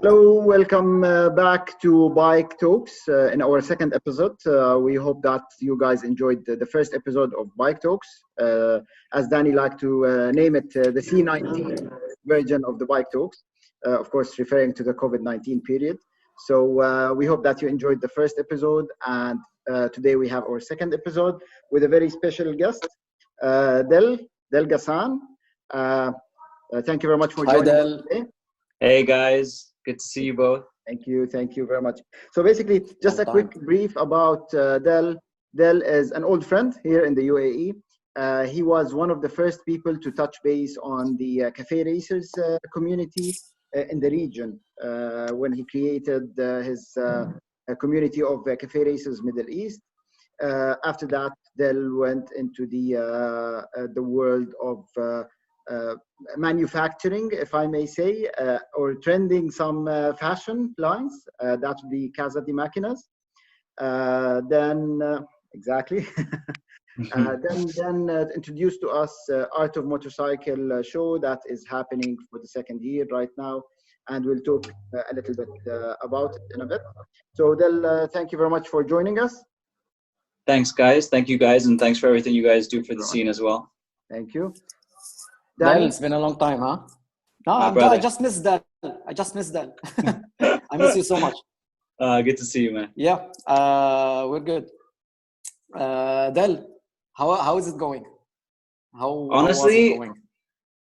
Hello, welcome back to Bike Talks in our second episode. We hope that you guys enjoyed the first episode of Bike Talks. As Danny liked to name it, the C19 version of the Bike Talks, of course, referring to the COVID-19 period. So we hope that you enjoyed the first episode, and today we have our second episode with a very special guest, Del Gasan. Thank you very much for Hi, joining Del. us today. Hey guys, good to see you both. Thank you very much. So basically, just a quick brief about Del. Del is an old friend here in the UAE. He was one of the first people to touch base on the cafe racers community in the region when he created his community of cafe racers Middle East. After that, Del went into the world of manufacturing, if I may say, or trending some fashion lines. That would be Casa de Maquinas. Exactly. then introduced to us Art of Motorcycle Show that is happening for the second year right now, and we'll talk a little bit about it in a bit. So Del, thank you very much for joining us. Thanks guys, thank you guys, and thanks for everything you guys do for the scene as well. Thank you. Del, it's been a long time, huh? No, I just missed that. I miss you so much. Good to see you, man. Yeah, we're good. Del, how is it going? Honestly, how was it going?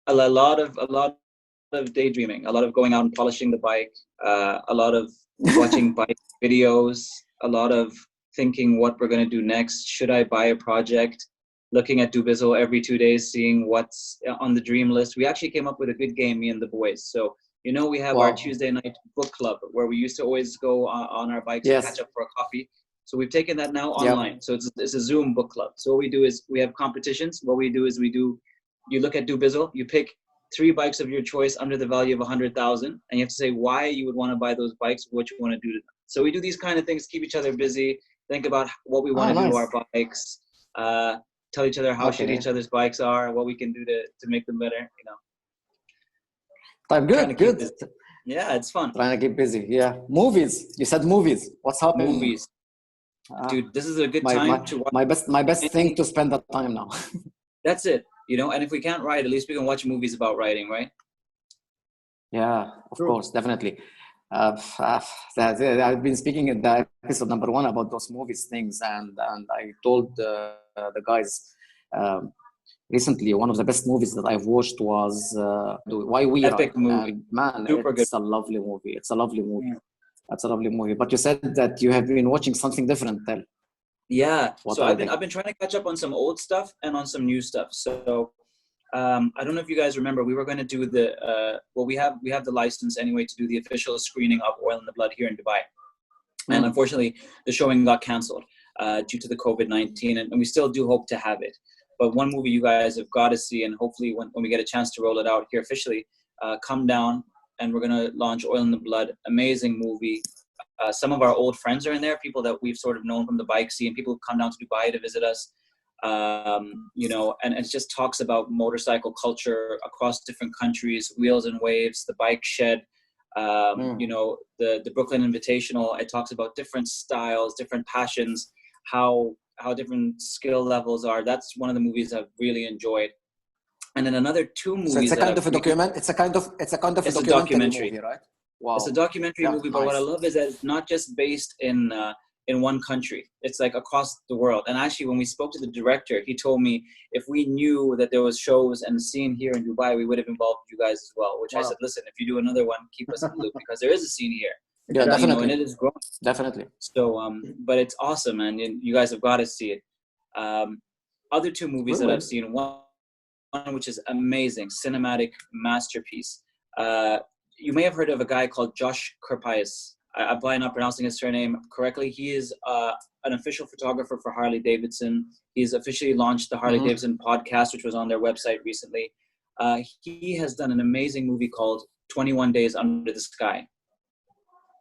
a lot of daydreaming, a lot of going out and polishing the bike, a lot of watching bike videos, a lot of thinking what we're gonna do next. Should I buy a project? Looking at Dubizzle every 2 days, seeing what's on the dream list. We actually came up with a good game, me and the boys. So, we have our Tuesday night book club where we used to always go on our bikes and catch up for a coffee. So we've taken that now online. So it's a Zoom book club. So what we do is we have competitions. What we do is you look at Dubizzle, you pick 3 bikes of your choice under the value of 100,000, and you have to say why you would want to buy those bikes, what you want to do to them. So we do these kind of things, keep each other busy, think about what we want to do to our bikes, tell each other how shit each other's bikes are, what we can do to make them better, Good. Yeah, it's fun. Trying to keep busy. Yeah. Movies. You said movies. What's happening? Movies. Dude, this is a good time to watch. My best thing to spend that time now. That's it. And if we can't ride, at least we can watch movies about riding, right? Yeah, of course, definitely. I've been speaking in the episode number 1 about those movies things, and I told the guys recently one of the best movies that I've watched was Why We Epic Ride. movie. And man, Super it's good. a lovely movie. It's a lovely movie. That's a lovely movie. But you said that you have been watching something different. Tell. Yeah. So I've been trying to catch up on some old stuff and on some new stuff. So I don't know if you guys remember, we were going to do we have the license anyway to do the official screening of Oil in the Blood here in Dubai. And unfortunately, the showing got canceled due to the COVID-19, and we still do hope to have it. But one movie you guys have got to see, and hopefully when we get a chance to roll it out here officially, come down, and we're going to launch Oil in the Blood. Amazing movie. Some of our old friends are in there, people that we've sort of known from the bike scene, people who come down to Dubai to visit us. And it just talks about motorcycle culture across different countries, Wheels and Waves, the Bike Shed, the Brooklyn Invitational. It talks about different styles, different passions, how different skill levels are. That's one of the movies I've really enjoyed. And then another 2 movies. So it's a kind of a document. It's a kind of a documentary movie, right? Wow. It's a documentary movie, but what I love is that it's not just based in one country. It's like across the world. And actually, when we spoke to the director, he told me if we knew that there was shows and scene here in Dubai, we would have involved you guys as well. Which I said, listen, if you do another one, keep us in the loop because there is a scene here. Yeah, definitely. And it is growing. Definitely. So, but it's awesome, man. You guys have got to see it. Other 2 movies that I've seen. One which is amazing, cinematic masterpiece. You may have heard of a guy called Josh Kerpias. I'm probably not pronouncing his surname correctly. He is an official photographer for Harley-Davidson. He's officially launched the Harley-Davidson podcast, which was on their website recently. He has done an amazing movie called 21 Days Under the Sky.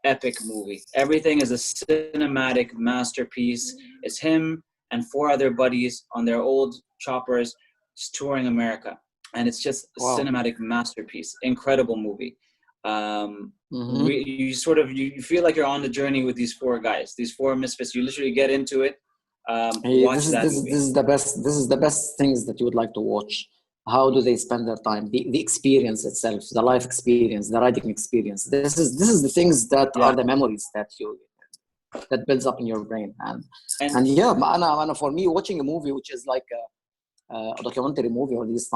Epic movie. Everything is a cinematic masterpiece. It's him and 4 other buddies on their old choppers just touring America. And it's just a cinematic masterpiece. Incredible movie. You sort of you feel like you're on the journey with these four guys, these four misfits. You literally get into it. Watch that movie. This is the best. This is the best things that you would like to watch. How do they spend their time? The experience itself, the life experience, the riding experience. This is the things that are the memories that builds up in your brain. And yeah, for me, watching a movie which is like a documentary movie or these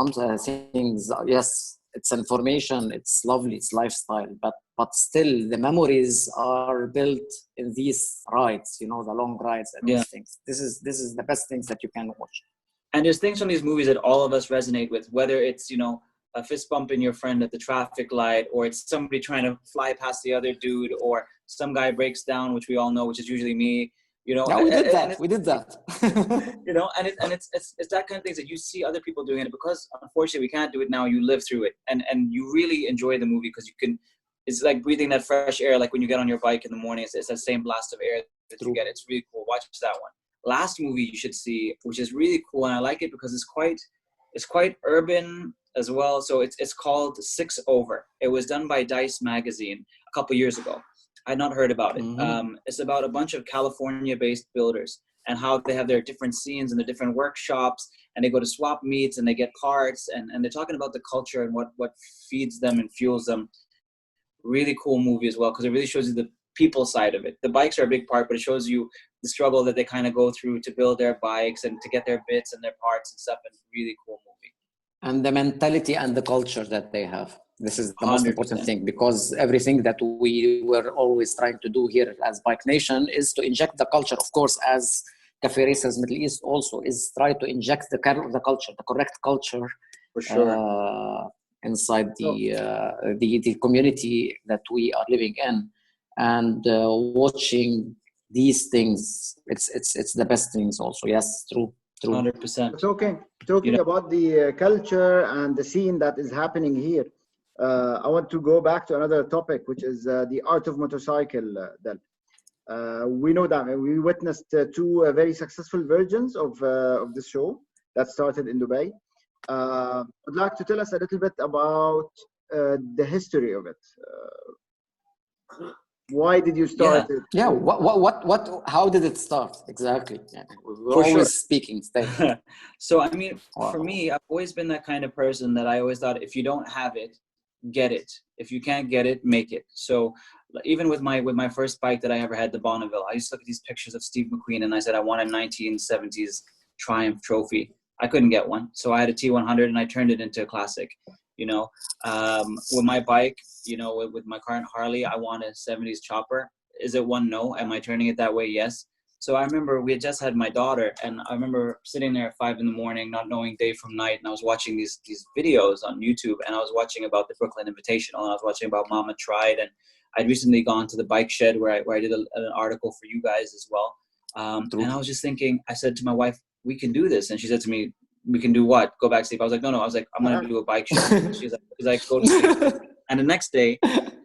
things, yes, it's information, it's lovely, it's lifestyle, but still the memories are built in these rides, you know, the long rides and these things. This is the best things that you can watch. And there's things from these movies that all of us resonate with, whether it's, you know, a fist bumping your friend at the traffic light, or it's somebody trying to fly past the other dude, or some guy breaks down, which we all know, which is usually me. You know, yeah, we did that. You know, and it's that kind of things that you see other people doing it, because unfortunately we can't do it now. You live through it, and you really enjoy the movie because you can. It's like breathing that fresh air, like when you get on your bike in the morning. It's that same blast of air that you get. It's really cool. Watch that one. Last movie you should see, which is really cool, and I like it because it's quite urban as well. So it's called 6 Over. It was done by Dice Magazine a couple years ago. I'd not heard about it. It's about a bunch of California-based builders and how they have their different scenes and their different workshops, and they go to swap meets and they get parts, and they're talking about the culture and what feeds them and fuels them. Really cool movie as well, because it really shows you the people side of it. The bikes are a big part, but it shows you the struggle that they kind of go through to build their bikes and to get their bits and their parts and stuff. And really cool movie. And the mentality and the culture that they have. This is the most important thing, because everything that we were always trying to do here as Bike Nation is to inject the culture. Of course, as Cafe Racers Middle East also is try to inject the culture, the correct culture, for sure, inside the community that we are living in. And watching these things, it's the best things also. Yes, true. 100%. Talking about the culture and the scene that is happening here, I want to go back to another topic, which is the Art of Motorcycle. We know that we witnessed two very successful versions of this show that started in Dubai. I'd like to tell us a little bit about the history of it. Why did you start it? Yeah. What? How did it start exactly? Yeah. We're always speaking. So I mean, for me, I've always been that kind of person that I always thought, if you don't have it, get it. If you can't get it, make it. So even with my first bike that I ever had, the Bonneville, I used to look at these pictures of Steve McQueen, and I said I want a 1970s Triumph trophy. I couldn't get one, so I had a T100, and I turned it into a classic. You know, with my bike, you know, with my current Harley, I want a 70s chopper. Is it one? No. Am I turning it that way? Yes. So I remember we had just had my daughter, and I remember sitting there at 5 a.m, not knowing day from night, and I was watching these videos on YouTube, and I was watching about the Brooklyn Invitational, and I was watching about Mama Tried, and I'd recently gone to the bike shed where I did an article for you guys as well. And I was just thinking, I said to my wife, we can do this. And she said to me, we can do what? Go back to sleep. I was like, no. I was like, I'm going to do a bike show. She's like, go to sleep. And the next day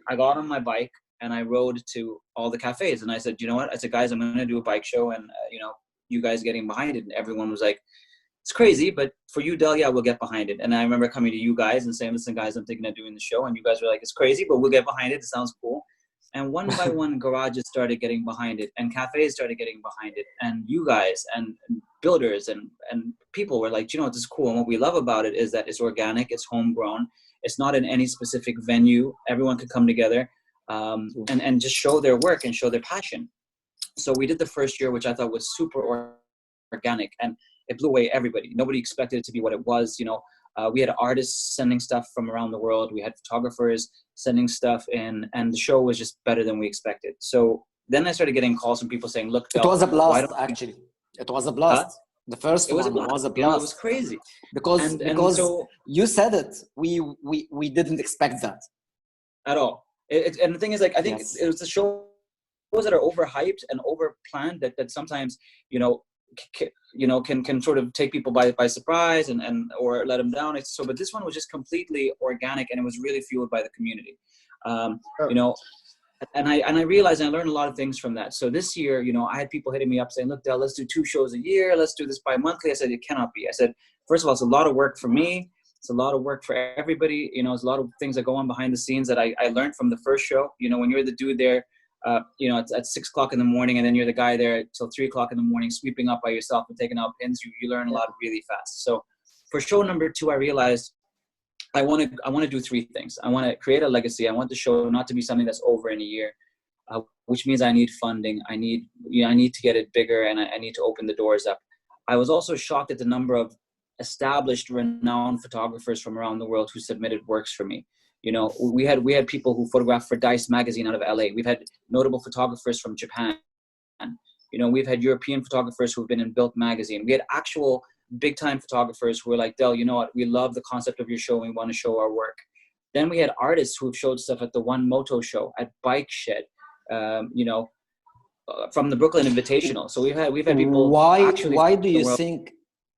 I got on my bike and I rode to all the cafes. And I said, you know what? I said, guys, I'm going to do a bike show. And, you know, you guys getting behind it. And everyone was like, it's crazy, but for you, Del, yeah, we'll get behind it. And I remember coming to you guys and saying, listen, guys, I'm thinking of doing the show. And you guys were like, it's crazy, but we'll get behind it. It sounds cool. And one by one, garages started getting behind it, and cafes started getting behind it, and you guys and builders and people were like, you know, this is cool. And what we love about it is that it's organic, it's homegrown, it's not in any specific venue. Everyone could come together and just show their work and show their passion. So we did the first year, which I thought was super organic, and it blew away everybody. Nobody expected it to be what it was, you know. We had artists sending stuff from around the world. We had photographers sending stuff in, and the show was just better than we expected. So then I started getting calls from people saying, look, it was a blast, actually. It was a blast. The first one was a blast. You know, it was crazy. Because so, you said it. We didn't expect that. At all. And the thing is, like, I think it was the shows that are overhyped and overplanned that sometimes, you know, can sort of take people by surprise and or let them down. But this one was just completely organic, and it was really fueled by the community. You know, and I realized, and I learned a lot of things from that. So this year, you know, I had people hitting me up saying, look, Del, let's do 2 shows a year. Let's do this bi-monthly. I said, it cannot be. I said, first of all, it's a lot of work for me. It's a lot of work for everybody. You know, there's a lot of things that go on behind the scenes that I learned from the first show. You know, when you're the dude there, you know, it's at 6 o'clock in the morning, and then you're the guy there till 3 o'clock in the morning, sweeping up by yourself and taking out pins. You learn a lot really fast. So for show number 2, I realized I want to do 3 things. I want to create a legacy. I want the show not to be something that's over in a year, which means I need funding. I need to get it bigger, and I need to open the doors up. I was also shocked at the number of established, renowned photographers from around the world who submitted works for me. You know, we had people who photographed for Dice magazine out of LA. We've had notable photographers from Japan. You know, we've had European photographers who've been in Built magazine. We had actual big time photographers who were like, Del, you know what? We love the concept of your show. We want to show our work. Then we had artists who've showed stuff at the One Moto show, at Bike Shed, you know, from the Brooklyn Invitational. So we've had people.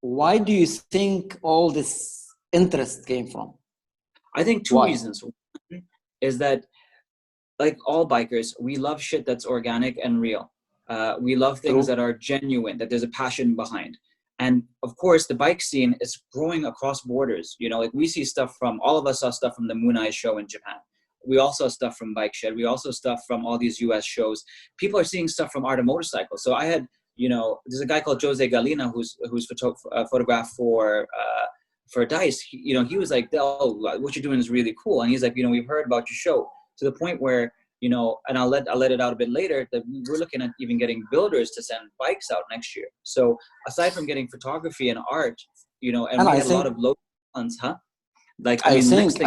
Why do you think all this interest came from? I think 2 reasons. One is that, like all bikers, we love shit that's organic and real. We love things that are genuine, that there's a passion behind. And of course, the bike scene is growing across borders. You know, like we see stuff from, all of us saw stuff from the Moon Eye show in Japan. We also saw stuff from Bike Shed. We also stuff from all these US shows. People are seeing stuff from Art of Motorcycles. So I had, you know, there's a guy called Jose Galina who's photographed for Dice. You know, he was like, oh, what you're doing is really cool. And he's like, you know, we've heard about your show, to the point where, you know, and I'll let it out a bit later, that we're looking at even getting builders to send bikes out next year. So aside from getting photography and art, you know, and we had a lot of local ones, like, I think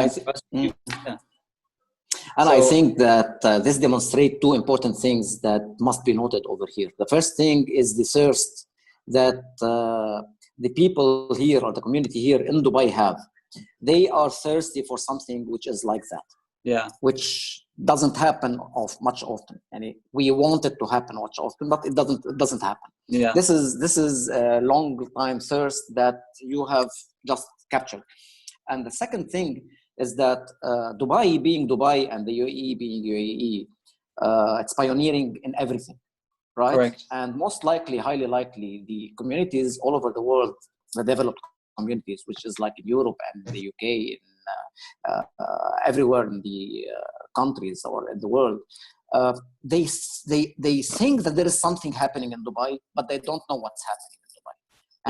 I think that this demonstrates 2 important things that must be noted over here. The first thing is the thirst that the people here, or the community here in Dubai, have. They are thirsty for something which is like that. Yeah. Which doesn't happen much often. And we want it to happen much often, but it doesn't happen. Yeah. This is a long time thirst that you have just captured. And the second thing is that Dubai being Dubai and the UAE being UAE, it's pioneering in everything, right? Correct. And most likely, highly likely, the communities all over the world, the developed communities, which is like in Europe and the UK, in, everywhere in the countries or in the world, they think that there is something happening in Dubai, but they don't know what's happening in Dubai.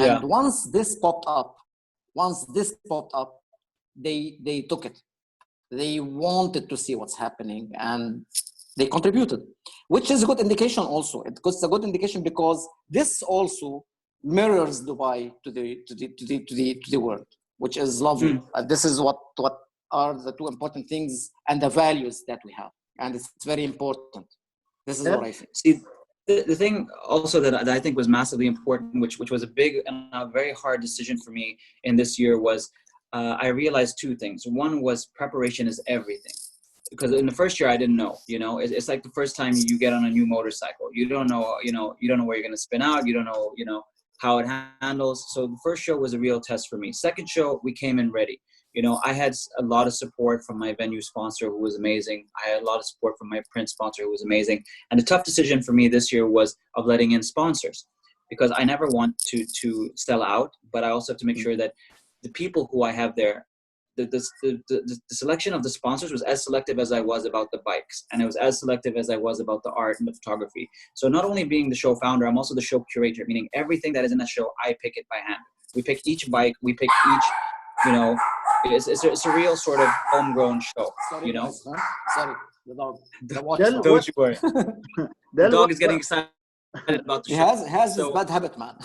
And once this popped up, they took it. They wanted to see what's happening, and they contributed, which is a good indication also. It's a good indication because this also mirrors Dubai to the world, which is lovely. This is what are the 2 important things and the values that we have, and it's very important. This is what I think. See, the thing also that I think was massively important, which was a big and a very hard decision for me in this year, was I realized 2 things. One was preparation is everything. Because in the first year I didn't know, you know, it's like the first time you get on a new motorcycle. You don't know where you're going to spin out. You don't know, how it handles. So the first show was a real test for me. Second show, we came in ready. You know, I had a lot of support from my venue sponsor, who was amazing. I had a lot of support from my print sponsor, who was amazing. And the tough decision for me this year was of letting in sponsors, because I never want to sell out, but I also have to make sure that the people who I have there, the selection of the sponsors was as selective as I was about the bikes, and it was as selective as I was about the art and the photography. So not only being the show founder, I'm also the show curator, meaning everything that is in the show, I pick it by hand. We pick each bike, we pick each, it's a real sort of homegrown show. Sorry, guys, huh? Sorry, the dog. Don't you worry. The dog is getting excited about the show. He has this bad habit, man.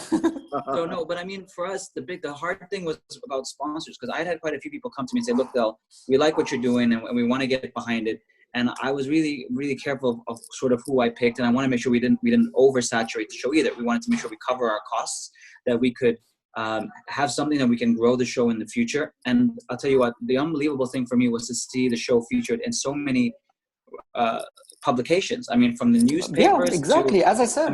So no, but I mean, for us, the hard thing was about sponsors, because I'd had quite a few people come to me and say, look, Del, we like what you're doing and we want to get behind it. And I was really, really careful of sort of who I picked, and I want to make sure we didn't oversaturate the show either. We wanted to make sure we cover our costs, that we could have something that we can grow the show in the future. And I'll tell you what, the unbelievable thing for me was to see the show featured in so many publications. I mean, from the newspapers. Yeah, exactly. As I said,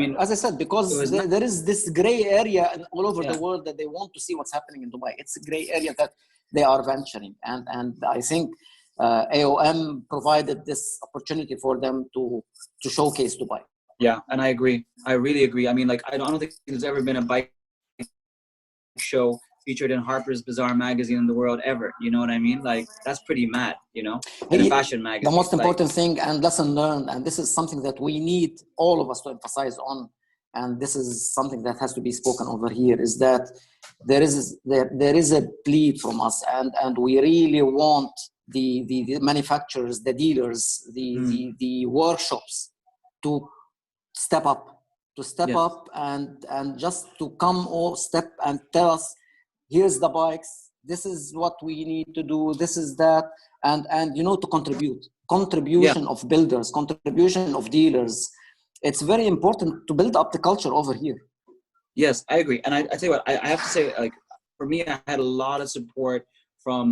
because there is this gray area all over the world that they want to see what's happening in Dubai. It's a gray area that they are venturing, and I think AOM provided this opportunity for them to showcase Dubai. Yeah, and I agree. I really agree. I mean, like, I don't think there's ever been a bike show, featured in Harper's Bazaar magazine in the world ever. You know what I mean? Like, that's pretty mad, you know, in a fashion magazine. The most important thing and lesson learned, and this is something that we need all of us to emphasize on, and this is something that has to be spoken over here, is that there is a plea from us, and we really want the manufacturers, the dealers, the workshops to step up. And just to come or step and tell us, here's the bikes, this is what we need to do, this is that, and you know, to contribution of builders, contribution of dealers. It's very important to build up the culture over here. Yes, I agree. And I tell you what, I have to say, like, for me, I had a lot of support from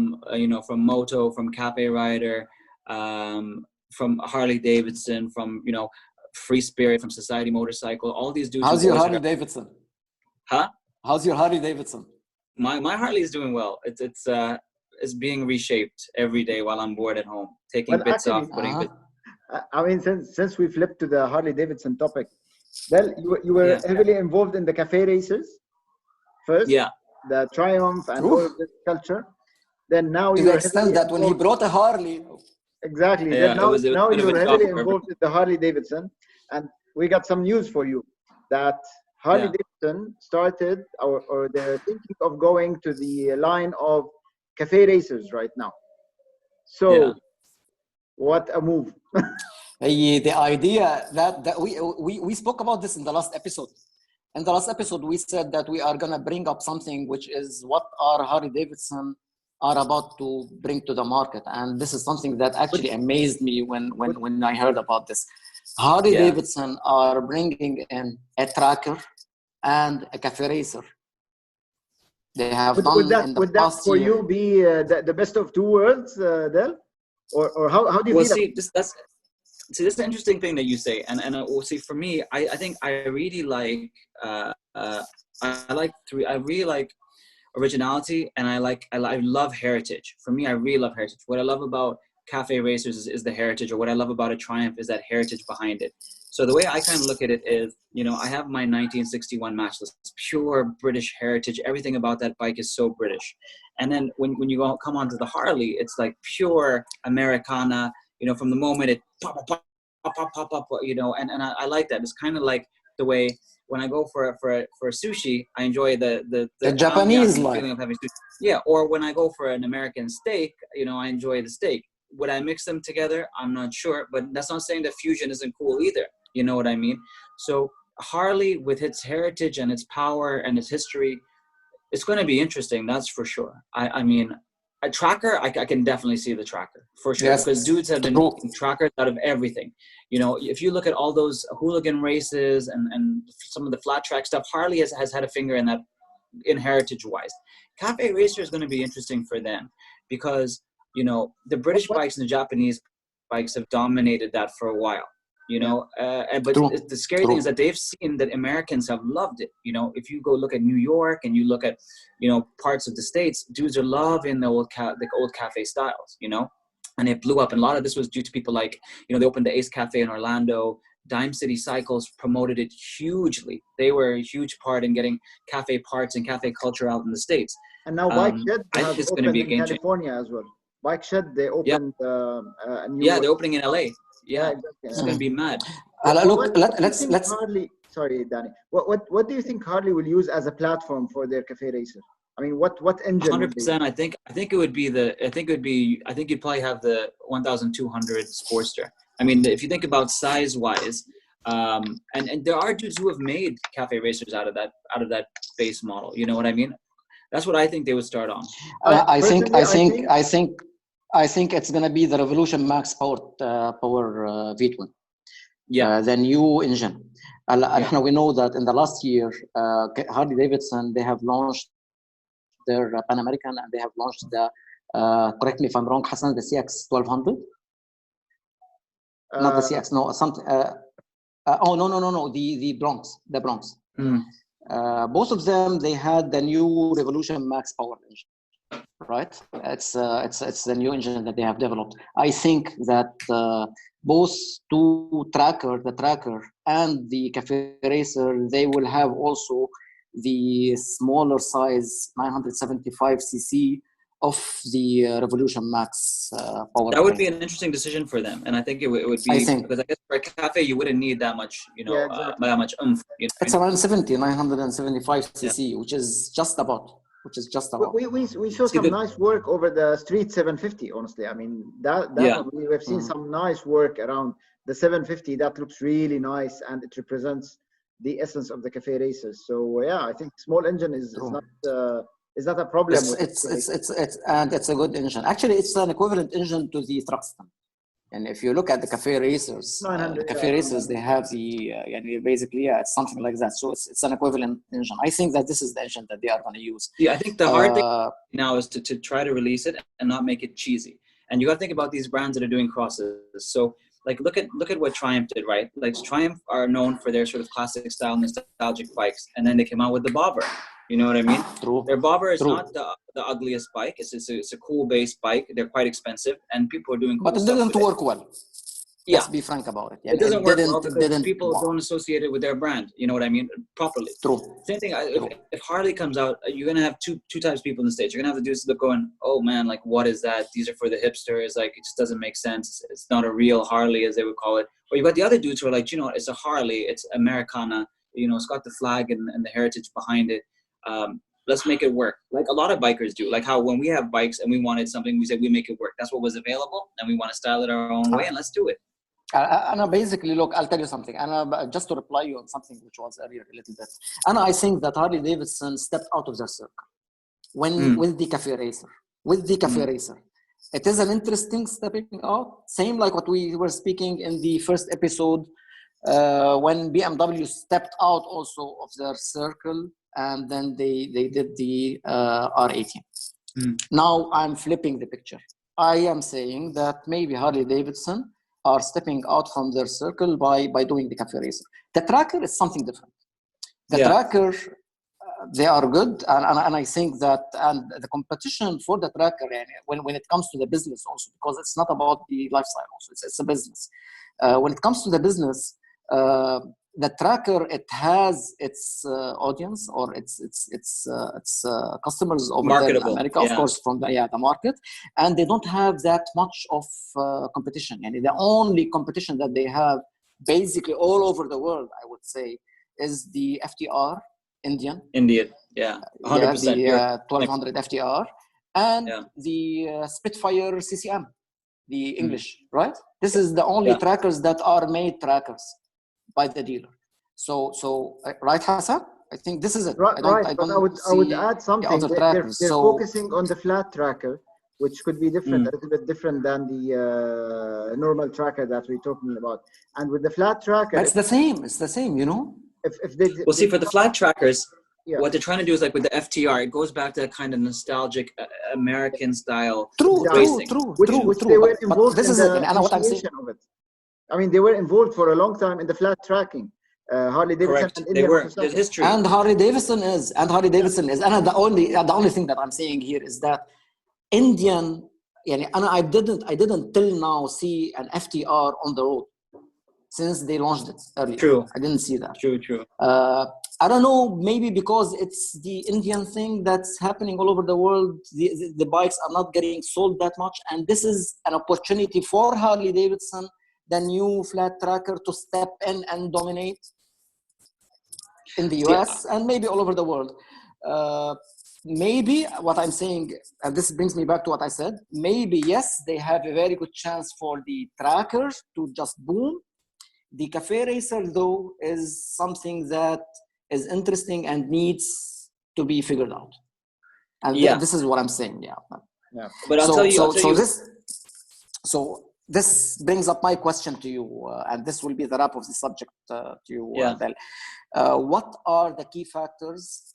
from Moto, from Cafe Rider, from Harley-Davidson, from Free Spirit, from Society Motorcycle, all these dudes. How's your Harley-Davidson? Huh? How's your Harley-Davidson? My Harley is doing well. It's being reshaped every day while I'm bored at home, taking bits off, putting bits. I mean, since we flipped to the Harley-Davidson topic, well, you were heavily involved in the cafe races first. Yeah. The Triumph and all of this culture. Then now to you the extent that when he brought a Harley. Exactly. Yeah, then now you're heavily involved with the Harley-Davidson, and we got some news for you that Harley-Davidson started or they're thinking of going to the line of cafe racers right now. So what a move. The idea that we spoke about this in the last episode. In the last episode, we said that we are going to bring up something which is what our Harley-Davidson are about to bring to the market. And this is something that actually amazed me when I heard about this. Harley-Davidson are bringing in a tracker and a cafe racer. They have done in the past year. Would that for you be the best of two worlds, Del? Or how do you feel? See, this is an interesting thing that you say, and we'll see. For me, I think I really like I really like originality, and I love heritage. For me, I really love heritage. What I love about cafe racers is the heritage, or what I love about a Triumph is that heritage behind it. So the way I kind of look at it is, I have my 1961 Matchless, pure British heritage. Everything about that bike is so British. And then when you come onto the Harley, it's like pure Americana. From the moment it pop, and I like that. It's kind of like the way when I go for a sushi, I enjoy the Japanese feeling of having sushi. Yeah, or when I go for an American steak, I enjoy the steak. Would I mix them together? I'm not sure, but that's not saying that fusion isn't cool either. You know what I mean? So Harley, with its heritage and its power and its history, it's going to be interesting. That's for sure. I mean, a tracker, I can definitely see the tracker for sure, because dudes have been making trackers out of everything. If you look at all those hooligan races and some of the flat track stuff, Harley has had a finger in that, in heritage wise. Cafe racer is going to be interesting for them because the British bikes and the Japanese bikes have dominated that for a while. But the scary thing is that they've seen that Americans have loved it. If you go look at New York and you look at, parts of the States, dudes are loving the old cafe styles, and it blew up. And a lot of this was due to people like, they opened the Ace Cafe in Orlando. Dime City Cycles promoted it hugely. They were a huge part in getting cafe parts and cafe culture out in the States. And now Bike Shed I think it's going to be a game changer. California as well. Bike Shed, they opened a new they're opening in LA. Yeah, exactly. It's going to be mad. Let's Harley. Sorry, Danny. What do you think Harley will use as a platform for their cafe racer? I mean, what engine? 100%. I think it would be I think you'd probably have the 1200 Sportster. I mean, if you think about size wise, and there are dudes who have made cafe racers out of that base model. You know what I mean? That's what I think they would start on. I think it's going to be the Revolution Max Power V-twin. The new engine. We know that in the last year, Harley-Davidson, they have launched their Pan American, and they have launched the, correct me if I'm wrong, Hassan, the CX 1200? Not the CX, no, something. No, the Bronx. The Bronx. Both of them, they had the new Revolution Max Power engine, right? It's the new engine that they have developed. I think that both the tracker and the cafe racer, they will have also the smaller size 975cc of the Revolution Max powertrain. That would be an interesting decision for them, and I think it would be, because I guess for a cafe you wouldn't need that much, that much oomph. It's around 975cc, which is just about. We saw some nice work over the Street 750. Honestly, I mean that we've seen some nice work around the 750 that looks really nice, and it represents the essence of the cafe racers. So I think small engine is not a problem. It's a good engine. Actually, it's an equivalent engine to the Truxton. And if you look at the cafe racers, they have the basically it's something like that. So it's an equivalent engine. I think that this is the engine that they are going to use. Yeah, I think the hard thing now is to try to release it and not make it cheesy. And you got to think about these brands that are doing crosses. So like look at what Triumph did, right? Like Triumph are known for their sort of classic style, nostalgic bikes, and then they came out with the Bobber. You know what I mean? True. Their Bobber is not the ugliest bike. It's a cool base bike. They're quite expensive, and people are doing cool but it stuff didn't work well. Yeah. Let's be frank about it. It doesn't work well because people don't associate it with their brand. You know what I mean? Properly. True. Same thing. If Harley comes out, you're gonna have two types of people in the States. You're gonna have the dudes that going, "Oh man, like what is that? These are for the hipsters. Like it just doesn't make sense. It's not a real Harley, as they would call it." Or you got the other dudes who are like, it's a Harley. It's Americana. It's got the flag and the heritage behind it. Let's make it work. Like a lot of bikers do. Like how when we have bikes and we wanted something, we said we make it work. That's what was available, and we want to style it our own way, and let's do it. And basically, look, I'll tell you something. And just to reply you on something which was earlier a little bit. And I think that Harley-Davidson stepped out of their circle with the Cafe Racer. It is an interesting stepping out. Same like what we were speaking in the first episode when BMW stepped out also of their circle, and then they did the R18. Now I'm flipping the picture. I am saying that maybe Harley-Davidson are stepping out from their circle by doing the Cafe Racer. The Tracker is something different. The Tracker, they are good, and I think that, and the competition for the Tracker, when it comes to the business also, because it's not about the lifestyle also, it's a business. When it comes to the business, the Tracker, it has its audience or its customers over there in America, of course, from the market, and they don't have that much of competition. And the only competition that they have, basically all over the world, I would say, is the FTR Indian, 100%. The 1200 FTR and the Spitfire CCM, the English, right? This is the only trackers that are made trackers by the dealer. So right, Hassan? I think this is it. Right, I would add something. They're focusing on the flat tracker, which could be different, a little bit different than the normal tracker that we're talking about. And with the flat tracker, it's the same. It's the same, If they see, for the flat trackers, what they're trying to do is like with the FTR, it goes back to that kind of nostalgic American style racing. True. Which they were involved in the initiation of it. I mean, they were involved for a long time in the flat tracking. Harley-Davidson and they were. There's history. And Harley-Davidson is. And the only thing that I'm saying here is that Indian, and I didn't till now see an FTR on the road since they launched it earlier. True. I didn't see that. True. I don't know, maybe because it's the Indian thing that's happening all over the world. The bikes are not getting sold that much. And this is an opportunity for Harley-Davidson, the new flat tracker, to step in and dominate in the US and maybe all over the world. Maybe what I'm saying, and this brings me back to what I said, maybe yes, they have a very good chance for the tracker to just boom. The Cafe Racer, though, is something that is interesting and needs to be figured out. And this is what I'm saying. But I'll tell you. This brings up my question to you, and this will be the wrap of the subject to you, Del. What are the key factors,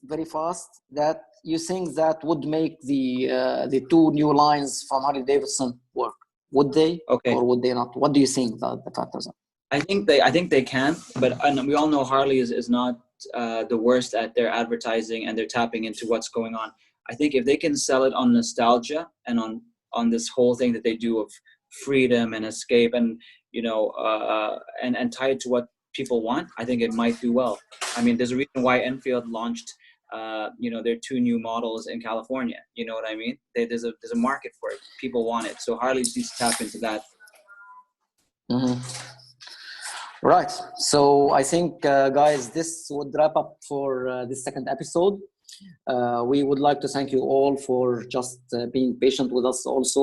very fast, that you think that would make the two new lines from Harley-Davidson work? Would they or would they not? What do you think the factors are? I think they can, but we all know Harley is not the worst at their advertising, and they're tapping into what's going on. I think if they can sell it on nostalgia and on this whole thing that they do of freedom and escape, and and tie it to what people want, I think it might do well. I mean, there's a reason why Enfield launched, their 2 new models in California. You know what I mean? There's a market for it. People want it. So Harley needs to tap into that. Mm-hmm. Right. So I think, guys, this would wrap up for this second episode. We would like to thank you all for just being patient with us also.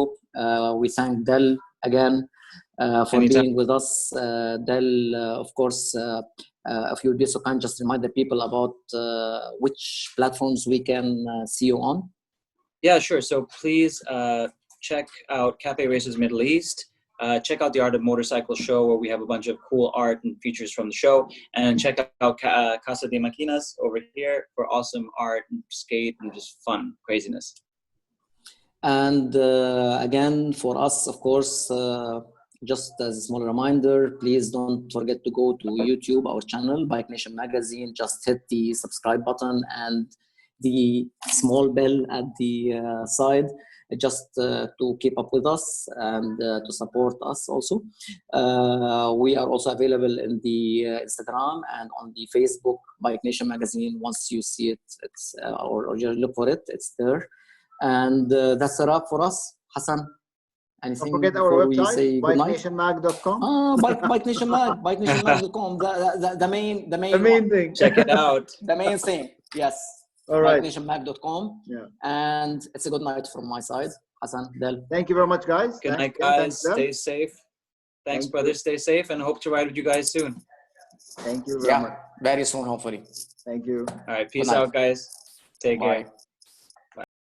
We thank Del again for Anytime. being with us. Del, of course, if you would be so kind, just remind the people about which platforms we can see you on. Yeah, sure. So please check out Cafe Racers Middle East. Check out the Art of Motorcycles Show, where we have a bunch of cool art and features from the show. And check out Casa de Maquinas over here for awesome art and skate and just fun craziness. And again, for us, of course, just as a small reminder, please don't forget to go to YouTube, our channel, Bike Nation Magazine. Just hit the subscribe button and the small bell at the side, just to keep up with us and to support us also. We are also available in the Instagram and on the Facebook, Bike Nation Magazine. Once you see it, it's or you look for it, it's there. And that's a wrap for us. Hassan, anything Don't forget our before we website, say goodnight? bikenationmag.com. Bike Nation Mag, bikenationmag.com. The main thing. Check it out. the main thing. Yes. All right. Bikenationmag.com. Yeah. And it's a good night from my side. Hassan, Del. Thank you very much, guys. Good night, Thanks, guys. Stay safe. Thanks, brothers. Stay safe, and hope to ride with you guys soon. Thank you very much. Very soon, hopefully. Thank you. All right. Peace out, guys. Take care.